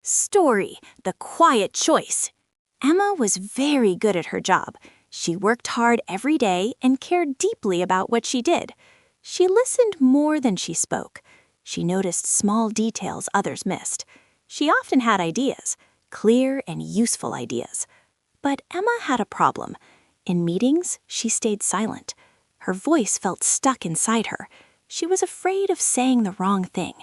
Story, the quiet choice. Emma was very good at her job. She worked hard every day and cared deeply about what she did. She listened more than she spoke. She noticed small details others missed. She often had ideas, clear and useful ideas. But Emma had a problem. In meetings, she stayed silent. Her voice felt stuck inside her. She was afraid of saying the wrong thing,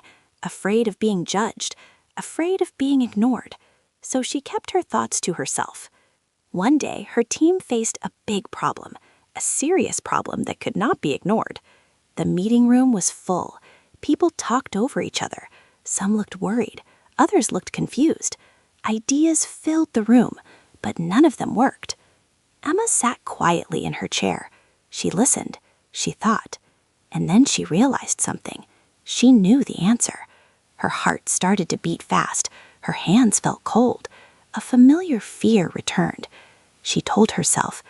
afraid of being judged, afraid of being ignored. So she kept her thoughts to herself. One day, her team faced a big problem, a serious problem that could not be ignored. The meeting room was full. People talked over each other. Some looked worried. Others looked confused. Ideas filled the room, but none of them worked. Emma sat quietly in her chair. She listened. She thought. And then she realized something. She knew the answer. Her heart started to beat fast. Her hands felt cold. A familiar fear returned. She told herself,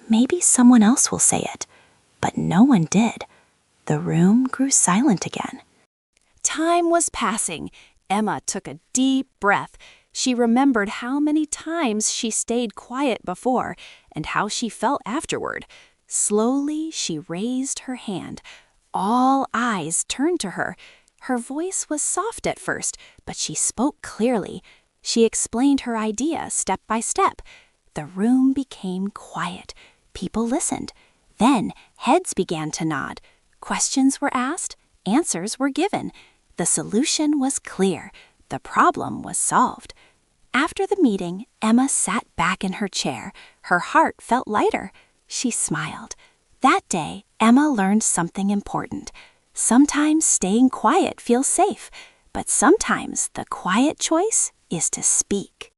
maybe someone else will say it. But no one did. The room grew silent again. Time was passing. Emma took a deep breath. She remembered how many times she stayed quiet before and how she felt afterward. Slowly, she raised her hand. All eyes turned to her. Her voice was soft at first, but she spoke clearly. She explained her idea step by step. The room became quiet. People listened. Then heads began to nod. Questions were asked. Answers were given. The solution was clear. The problem was solved. After the meeting, Emma sat back in her chair. Her heart felt lighter. She smiled. That day, Emma learned something important. Sometimes staying quiet feels safe, but sometimes the quiet choice is to speak.